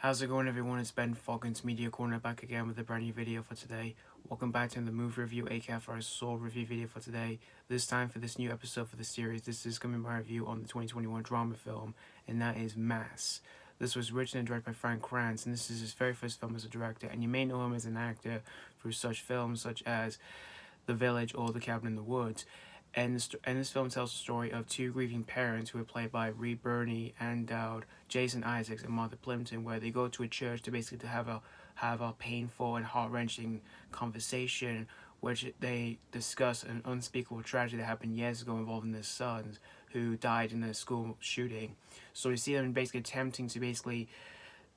How's it going, everyone? It's Ben Foggins Media Corner back again with a brand new video for today. Welcome back to the movie review, aka for our soul review video for today. This time for this new episode for the series, this is coming by review on the 2021 drama film, and that is Mass. This was written and directed by Fran Kranz, and this is his very first film as a director, and you may know him as an actor through such films such as The Village or The Cabin in the Woods. And this film tells the story of two grieving parents who are played by Reed Birney and Dowd, Issacs and Martha Plimpton, where they go to a church to basically have a painful and heart-wrenching conversation, which they discuss an unspeakable tragedy that happened years ago involving their sons who died in a school shooting. So we see them basically attempting to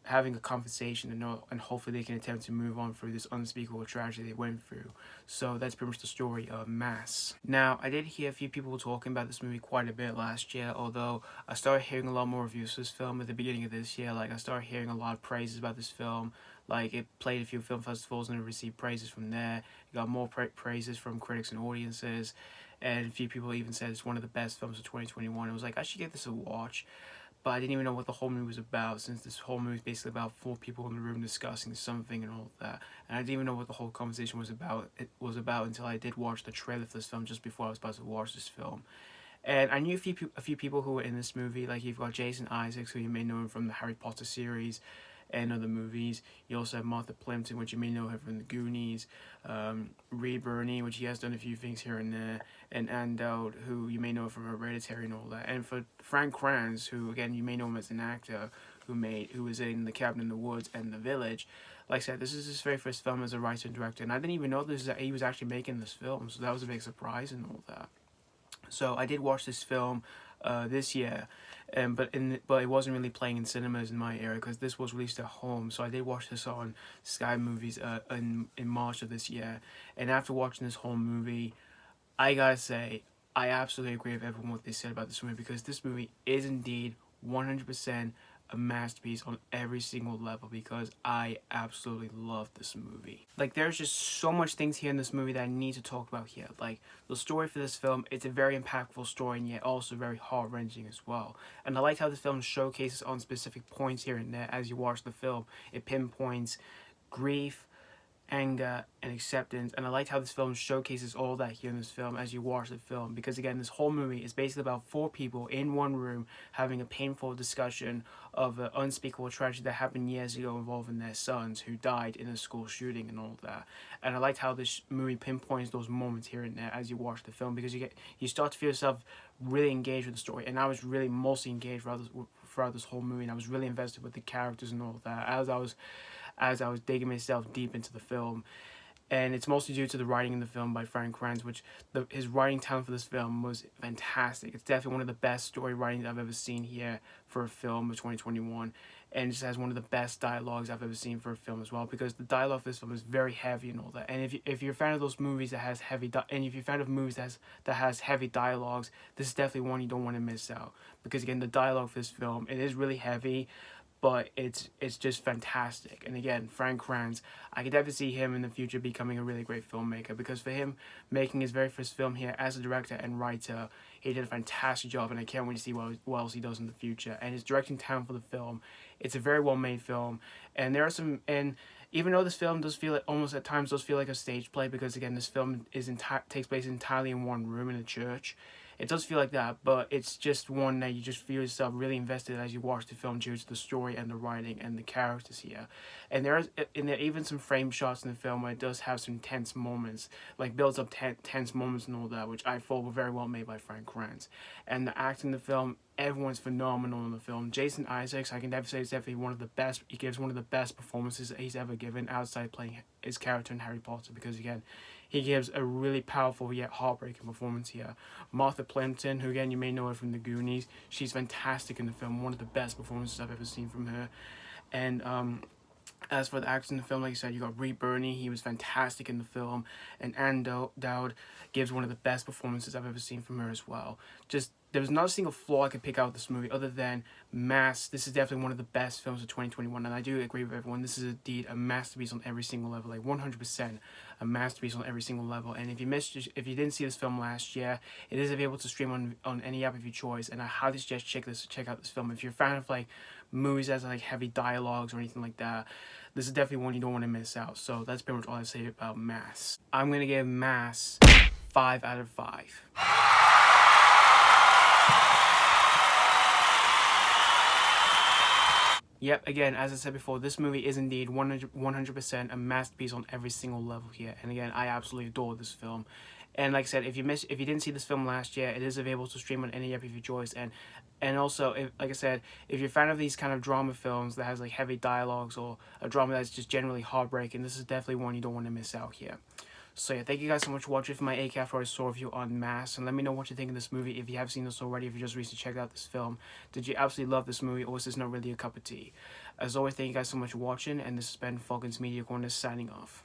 having a conversation and hopefully they can attempt to move on through this unspeakable tragedy they went through. So that's pretty much the story of Mass. Now, I did hear a few people talking about this movie quite a bit last year, although I started hearing a lot more reviews for this film at the beginning of this year. Like, I started hearing a lot of praises about this film. Like, it played a few film festivals and it received praises from there. It got more praises from critics and audiences. And a few people even said it's one of the best films of 2021. It was like, I should give this a watch. But I didn't even know what the whole movie was about, since this whole movie is basically about four people in the room discussing something and all of that. And I didn't even know what the whole conversation was about. It was about until I did watch the trailer for this film just before I was about to watch this film. And I knew a few people who were in this movie. Like, you've got Jason Isaacs, who you may know him from the Harry Potter series and other movies. You also have Martha Plimpton, which you may know her from the Goonies. Reed Birney, which he has done a few things here and there. And Dowd, who you may know from Hereditary and all that. And for Fran Kranz, who again you may know him as an actor, who was in The Cabin in the Woods and The Village. Like I said, this is his very first film as a writer and director, and I didn't even know he was actually making this film, so that was a big surprise and all that. So I did watch this film this year, but it wasn't really playing in cinemas in my area because this was released at home. So I did watch this on Sky Movies in March of this year, and after watching this whole movie, I gotta say I absolutely agree with everyone what they said about this movie, because this movie is indeed 100% a masterpiece on every single level, because I absolutely love this movie. Like, there's just so much things here in this movie that I need to talk about here. Like, the story for this film, it's a very impactful story and yet also very heart-wrenching as well. And I like how this film showcases on specific points here and there as you watch the film. It pinpoints grief, anger, and acceptance, and I liked how this film showcases all that here in this film as you watch the film, because again, this whole movie is basically about four people in one room having a painful discussion of an unspeakable tragedy that happened years ago involving their sons who died in a school shooting and all that. And I liked how this movie pinpoints those moments here and there as you watch the film, because you start to feel yourself really engaged with the story, and I was really mostly engaged throughout this whole movie, and I was really invested with the characters and all of that as I was digging myself deep into the film. And it's mostly due to the writing in the film by Fran Kranz, which his writing talent for this film was fantastic. It's definitely one of the best story writing I've ever seen here for a film of 2021, and it just has one of the best dialogues I've ever seen for a film as well, because the dialogue for this film is very heavy and all that. And if you're a fan of those movies that has if you're a fan of movies that has heavy dialogues, this is definitely one you don't want to miss out, because again, the dialogue for this film, it is really heavy, but it's just fantastic. And again, Fran Kranz, I could definitely see him in the future becoming a really great filmmaker, because for him making his very first film here as a director and writer, he did a fantastic job, and I can't wait to see what else he does in the future. And his directing talent for the film, it's a very well made film, and there are some, and even though this film does feel like, almost at times does feel like a stage play, because again, this film takes place entirely in one room in a church. It does feel like that, but it's just one that you just feel yourself really invested as you watch the film due to the story and the writing and the characters here. And there are even some frame shots in the film where it does have some tense moments, like builds up tense moments and all that, which I thought were very well made by Fran Kranz. And the acting in the film, everyone's phenomenal in the film. Jason Isaacs, I can definitely say, is definitely one of the best. He gives one of the best performances that he's ever given outside playing his character in Harry Potter, because again, he gives a really powerful yet heartbreaking performance here. Martha Plimpton, who again you may know her from the Goonies, she's fantastic in the film. One of the best performances I've ever seen from her. And as for the actors in the film, like I said, you got Reed Birney, he was fantastic in the film, and Dowd gives one of the best performances I've ever seen from her as well. Just there was not a single flaw I could pick out of this movie other than mass. This is definitely one of the best films of 2021, and I do agree with everyone. This is indeed a masterpiece on every single level, like 100% a masterpiece on every single level. And if you didn't see this film last year, it is available to stream on any app of your choice, and I highly suggest check out this film. If you're a fan of like movies that has like heavy dialogues or anything like that, this is definitely one you don't want to miss out. So that's pretty much all I say about Mass. I'm gonna give Mass 5 out of 5. Yep, again, as I said before, this movie is indeed 100% a masterpiece on every single level here. And again, I absolutely adore this film. And like I said, if you didn't see this film last year, it is available to stream on any app of your choice. And also, like I said, if you're a fan of these kind of drama films that has like heavy dialogues or a drama that's just generally heartbreaking, this is definitely one you don't want to miss out here. So yeah, thank you guys so much for watching for my ACAF or Saw review on Mass, and let me know what you think of this movie if you have seen this already, if you just recently checked out this film. Did you absolutely love this movie, or was this not really a cup of tea? As always, thank you guys so much for watching, and this has been Falcon's Media Corner signing off.